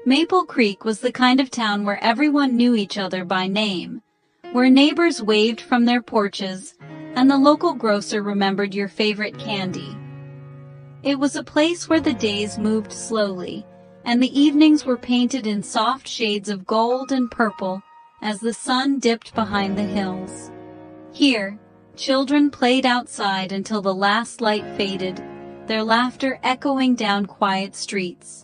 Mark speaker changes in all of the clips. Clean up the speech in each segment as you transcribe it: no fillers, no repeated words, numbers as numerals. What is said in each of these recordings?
Speaker 1: Maple Creek was the kind of town where everyone knew each other by name, where neighbors waved from their porches, and the local grocer remembered your favorite candy. It was a place where the days moved slowly, and the evenings were painted in soft shades of gold and purple as the sun dipped behind the hills. Here, children played outside until the last light faded, their laughter echoing down quiet streets.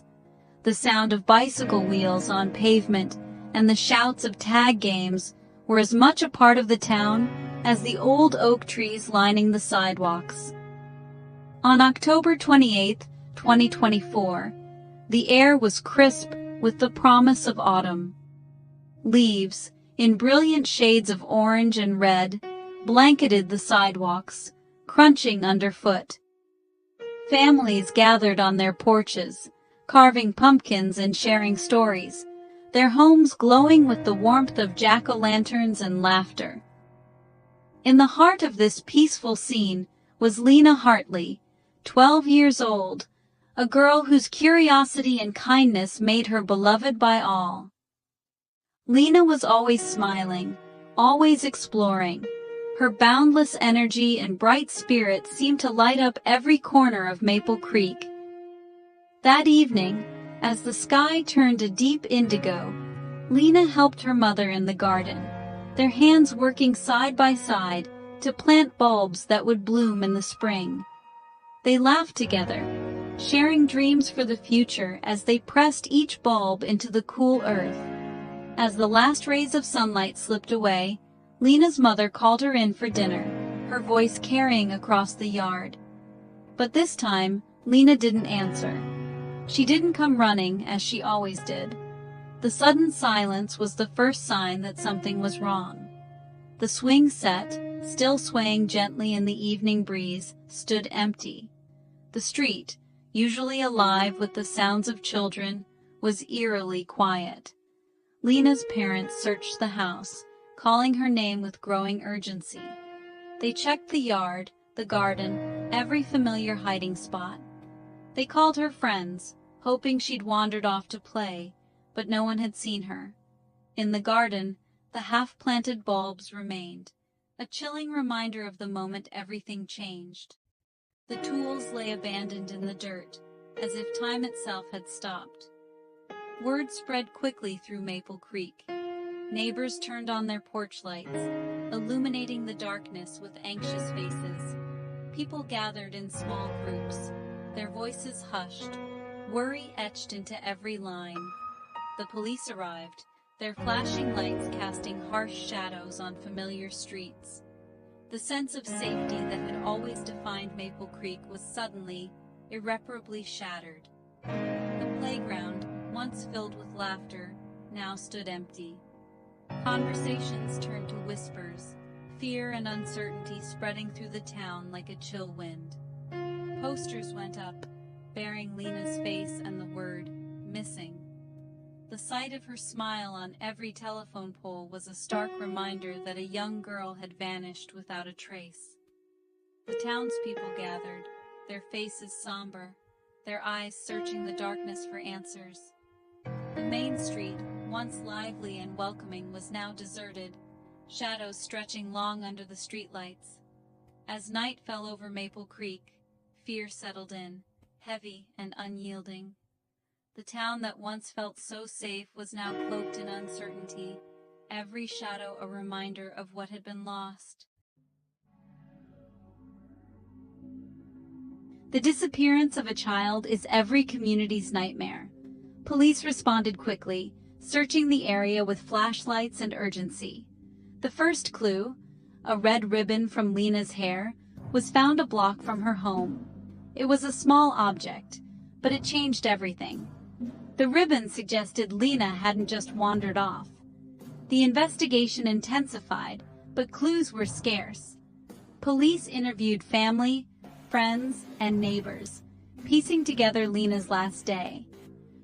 Speaker 1: The sound of bicycle wheels on pavement and the shouts of tag games were as much a part of the town as the old oak trees lining the sidewalks. On October 28, 2024, the air was crisp with the promise of autumn. Leaves, in brilliant shades of orange and red, blanketed the sidewalks, crunching underfoot. Families gathered on their porches, carving pumpkins and sharing stories, their homes glowing with the warmth of jack-o'-lanterns and laughter. In the heart of this peaceful scene was Lena Hartley, 12 years old, a girl whose curiosity and kindness made her beloved by all. Lena was always smiling, always exploring. Her boundless energy and bright spirit seemed to light up every corner of Maple Creek. That evening, as the sky turned a deep indigo, Lena helped her mother in the garden, their hands working side by side to plant bulbs that would bloom in the spring. They laughed together, sharing dreams for the future as they pressed each bulb into the cool earth. As the last rays of sunlight slipped away, Lena's mother called her in for dinner, her voice carrying across the yard. But this time, Lena didn't answer. She didn't come running, as she always did. The sudden silence was the first sign that something was wrong. The swing set, still swaying gently in the evening breeze, stood empty. The street, usually alive with the sounds of children, was eerily quiet. Lena's parents searched the house, calling her name with growing urgency. They checked the yard, the garden, every familiar hiding spot. They called her friends, hoping she'd wandered off to play, but no one had seen her. In the garden, the half-planted bulbs remained, a chilling reminder of the moment everything changed. The tools lay abandoned in the dirt, as if time itself had stopped. Word spread quickly through Maple Creek. Neighbors turned on their porch lights, illuminating the darkness with anxious faces. People gathered in small groups, their voices hushed, worry etched into every line. The police arrived, their flashing lights casting harsh shadows on familiar streets. The sense of safety that had always defined Maple Creek was suddenly, irreparably shattered. The playground, once filled with laughter, now stood empty. Conversations turned to whispers, fear and uncertainty spreading through the town like a chill wind. Posters went up, bearing Lena's face and the word, "missing." The sight of her smile on every telephone pole was a stark reminder that a young girl had vanished without a trace. The townspeople gathered, their faces somber, their eyes searching the darkness for answers. The main street, once lively and welcoming, was now deserted, shadows stretching long under the streetlights. As night fell over Maple Creek, fear settled in, heavy and unyielding. The town that once felt so safe was now cloaked in uncertainty, every shadow a reminder of what had been lost. The disappearance of a child is every community's nightmare. Police responded quickly, searching the area with flashlights and urgency. The first clue, a red ribbon from Lena's hair, was found a block from her home. It was a small object, but it changed everything. The ribbon suggested Lena hadn't just wandered off. The investigation intensified, but clues were scarce. Police interviewed family, friends, and neighbors, piecing together Lena's last day.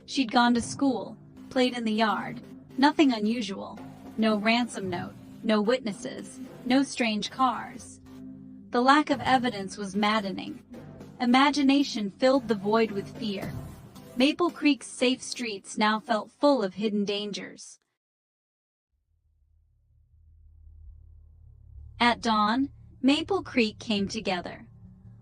Speaker 1: She'd gone to school, played in the yard, nothing unusual, no ransom note, no witnesses, no strange cars. The lack of evidence was maddening. Imagination filled the void with fear. Maple Creek's safe streets now felt full of hidden dangers. At dawn, Maple Creek came together.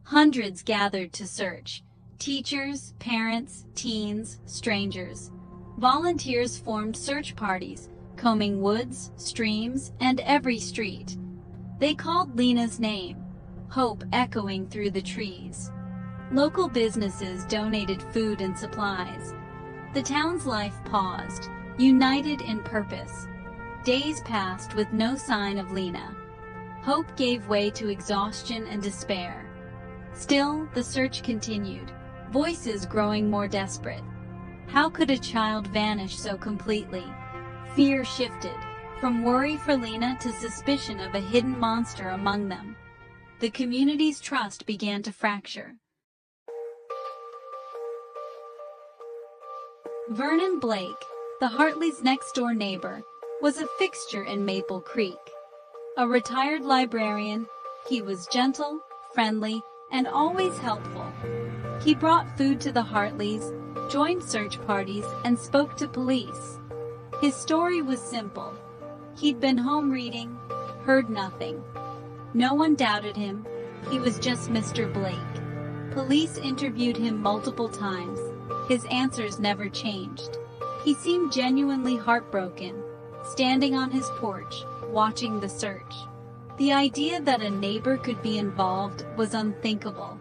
Speaker 1: Hundreds gathered to search. Teachers, parents, teens, strangers. Volunteers formed search parties, combing woods, streams, and every street. They called Lena's name, hope echoing through the trees. Local businesses donated food and supplies. The town's life paused, united in purpose. Days passed with no sign of Lena. Hope gave way to exhaustion and despair. Still, the search continued, voices growing more desperate. How could a child vanish so completely? Fear shifted, from worry for Lena to suspicion of a hidden monster among them. The community's trust began to fracture. Vernon Blake, the Hartleys' next-door neighbor, was a fixture in Maple Creek. A retired librarian, he was gentle, friendly, and always helpful. He brought food to the Hartleys, joined search parties, and spoke to police. His story was simple. He'd been home reading, heard nothing. No one doubted him. He was just Mr. Blake. Police interviewed him multiple times. His answers never changed. He seemed genuinely heartbroken, standing on his porch, watching the search. The idea that a neighbor could be involved was unthinkable.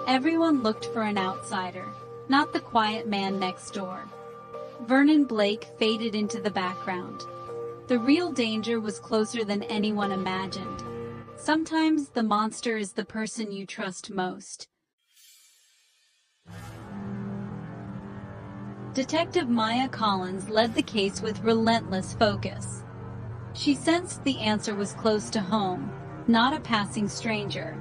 Speaker 1: Everyone looked for an outsider, not the quiet man next door. Vernon Blake faded into the background. The real danger was closer than anyone imagined. Sometimes the monster is the person you trust most. Detective Maya Collins led the case with relentless focus. She sensed the answer was close to home, not a passing stranger.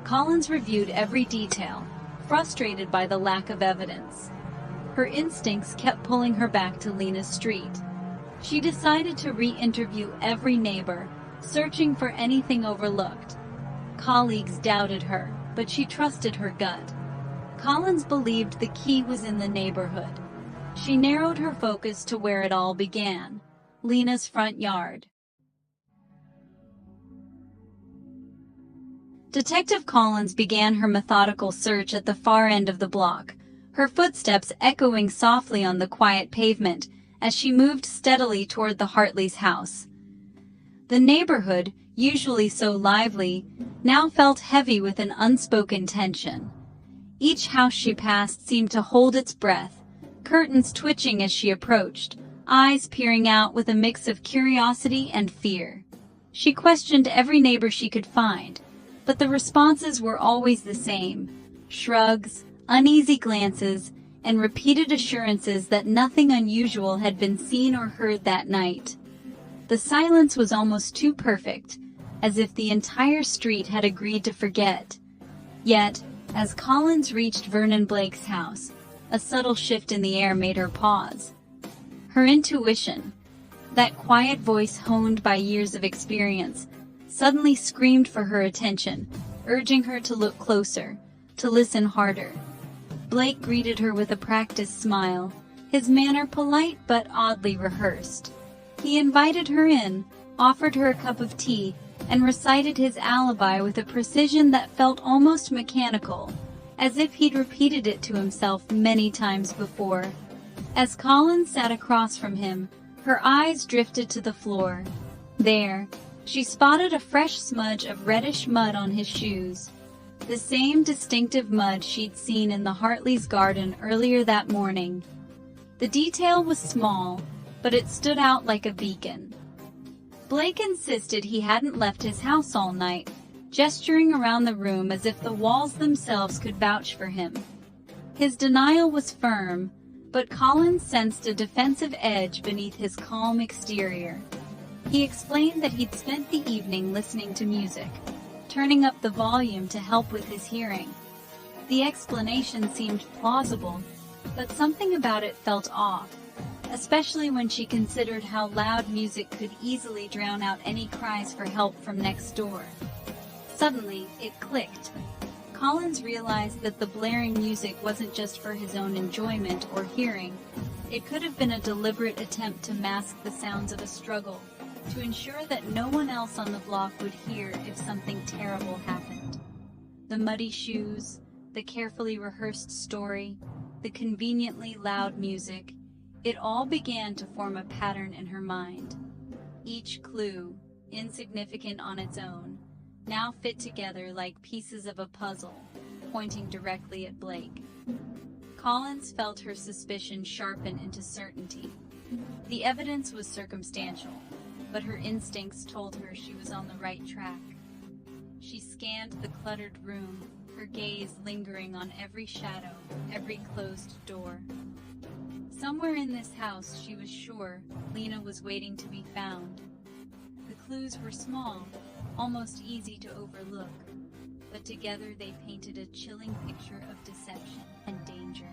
Speaker 1: Collins reviewed every detail, frustrated by the lack of evidence. Her instincts kept pulling her back to Lena's street. She decided to re-interview every neighbor, searching for anything overlooked. Colleagues doubted her, but she trusted her gut. Collins believed the key was in the neighborhood. She narrowed her focus to where it all began, Lena's front yard. Detective Collins began her methodical search at the far end of the block, her footsteps echoing softly on the quiet pavement as she moved steadily toward the Hartleys' house. The neighborhood, usually so lively, now felt heavy with an unspoken tension. Each house she passed seemed to hold its breath, curtains twitching as she approached, eyes peering out with a mix of curiosity and fear. She questioned every neighbor she could find, but the responses were always the same: shrugs, uneasy glances, and repeated assurances that nothing unusual had been seen or heard that night. The silence was almost too perfect, as if the entire street had agreed to forget. Yet, as Collins reached Vernon Blake's house, a subtle shift in the air made her pause. Her intuition, that quiet voice honed by years of experience, suddenly screamed for her attention, urging her to look closer, to listen harder. Blake greeted her with a practiced smile, his manner polite but oddly rehearsed. He invited her in, offered her a cup of tea, and recited his alibi with a precision that felt almost mechanical, as if he'd repeated it to himself many times before. As Collins sat across from him, her eyes drifted to the floor. There, she spotted a fresh smudge of reddish mud on his shoes, the same distinctive mud she'd seen in the Hartleys' garden earlier that morning. The detail was small, but it stood out like a beacon. Blake insisted he hadn't left his house all night, gesturing around the room as if the walls themselves could vouch for him. His denial was firm, but Collins sensed a defensive edge beneath his calm exterior. He explained that he'd spent the evening listening to music, turning up the volume to help with his hearing. The explanation seemed plausible, but something about it felt off, especially when she considered how loud music could easily drown out any cries for help from next door. Suddenly, it clicked. Collins realized that the blaring music wasn't just for his own enjoyment or hearing. It could have been a deliberate attempt to mask the sounds of a struggle, to ensure that no one else on the block would hear if something terrible happened. The muddy shoes, the carefully rehearsed story, the conveniently loud music, it all began to form a pattern in her mind. Each clue, insignificant on its own, now fit together like pieces of a puzzle, pointing directly at Blake. Collins felt her suspicion sharpen into certainty. The evidence was circumstantial, but her instincts told her she was on the right track. She scanned the cluttered room, her gaze lingering on every shadow, every closed door. Somewhere in this house, she was sure, Lena was waiting to be found. The clues were small, almost easy to overlook, but together they painted a chilling picture of deception and danger.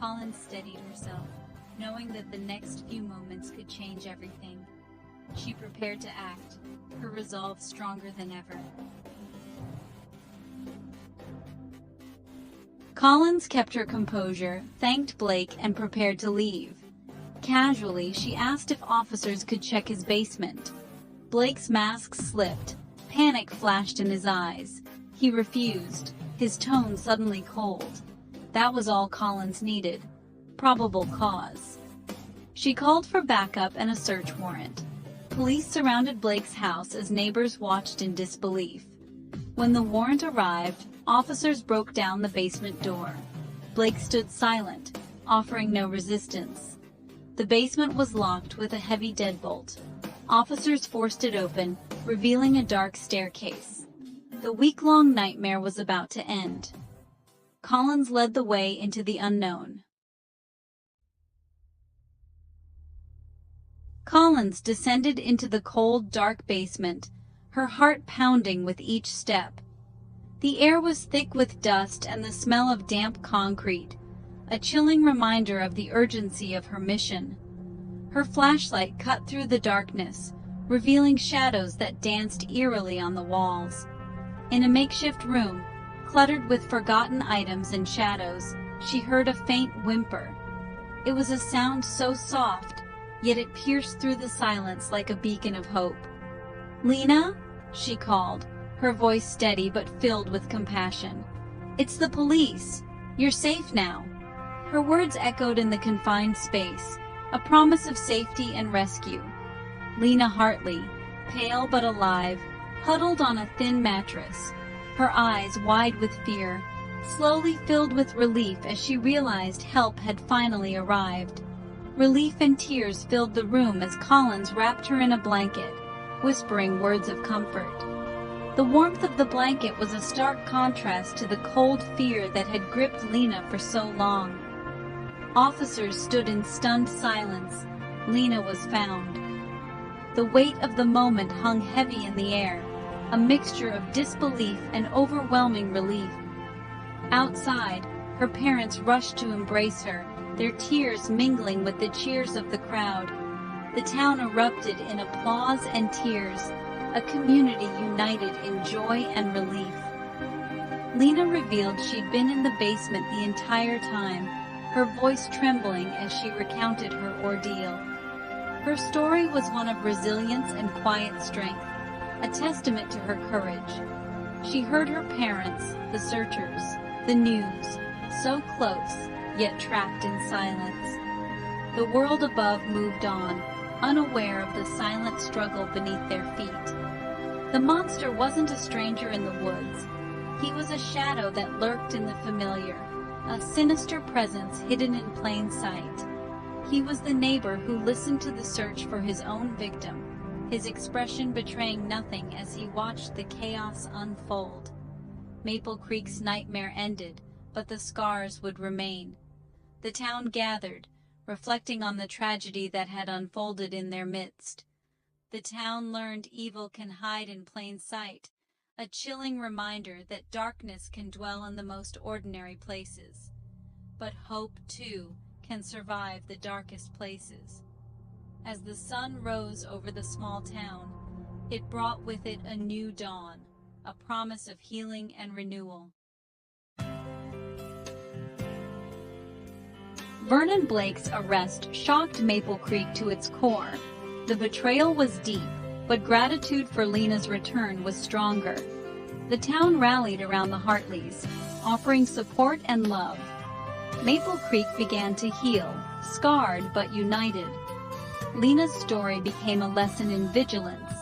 Speaker 1: Collins steadied herself, knowing that the next few moments could change everything. She prepared to act, her resolve stronger than ever. Collins kept her composure, thanked Blake, and prepared to leave. Casually, she asked if officers could check his basement. Blake's mask slipped. Panic flashed in his eyes. He refused, his tone suddenly cold. That was all Collins needed. Probable cause. She called for backup and a search warrant. Police surrounded Blake's house as neighbors watched in disbelief. When the warrant arrived, officers broke down the basement door. Blake stood silent, offering no resistance. The basement was locked with a heavy deadbolt. Officers forced it open, revealing a dark staircase. The week-long nightmare was about to end. Collins led the way into the unknown. Collins descended into the cold, dark basement, her heart pounding with each step. The air was thick with dust and the smell of damp concrete, a chilling reminder of the urgency of her mission. Her flashlight cut through the darkness, revealing shadows that danced eerily on the walls. In a makeshift room, cluttered with forgotten items and shadows, she heard a faint whimper. It was a sound so soft, yet it pierced through the silence like a beacon of hope. "Lena?" she called, her voice steady but filled with compassion. "It's the police. You're safe now." Her words echoed in the confined space, a promise of safety and rescue. Lena Hartley, pale but alive, huddled on a thin mattress, her eyes wide with fear, slowly filled with relief as she realized help had finally arrived. Relief and tears filled the room as Collins wrapped her in a blanket, whispering words of comfort. The warmth of the blanket was a stark contrast to the cold fear that had gripped Lena for so long. Officers stood in stunned silence. Lena was found. The weight of the moment hung heavy in the air, a mixture of disbelief and overwhelming relief. Outside, her parents rushed to embrace her, their tears mingling with the cheers of the crowd. The town erupted in applause and tears, a community united in joy and relief. Lena revealed she'd been in the basement the entire time, her voice trembling as she recounted her ordeal. Her story was one of resilience and quiet strength, a testament to her courage. She heard her parents, the searchers, the news, so close, yet trapped in silence. The world above moved on, unaware of the silent struggle beneath their feet. The monster wasn't a stranger in the woods. He was a shadow that lurked in the familiar, a sinister presence hidden in plain sight. He was the neighbor who listened to the search for his own victim, his expression betraying nothing as he watched the chaos unfold. Maple Creek's nightmare ended, but the scars would remain. The town gathered, reflecting on the tragedy that had unfolded in their midst. The town learned evil can hide in plain sight, a chilling reminder that darkness can dwell in the most ordinary places. But hope, too, can survive the darkest places. As the sun rose over the small town, it brought with it a new dawn, a promise of healing and renewal. Vernon Blake's arrest shocked Maple Creek to its core. The betrayal was deep, but gratitude for Lena's return was stronger. The town rallied around the Hartleys, offering support and love. Maple Creek began to heal, scarred but united. Lena's story became a lesson in vigilance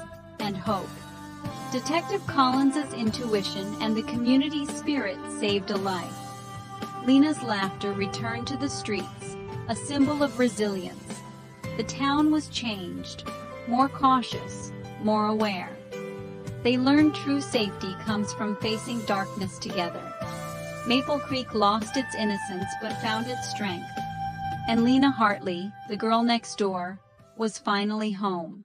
Speaker 1: and hope. Detective Collins's intuition and the community spirit saved a life. Lena's laughter returned to the streets, a symbol of resilience. The town was changed, more cautious, more aware. They learned true safety comes from facing darkness together. Maple Creek lost its innocence but found its strength. And Lena Hartley, the girl next door, was finally home.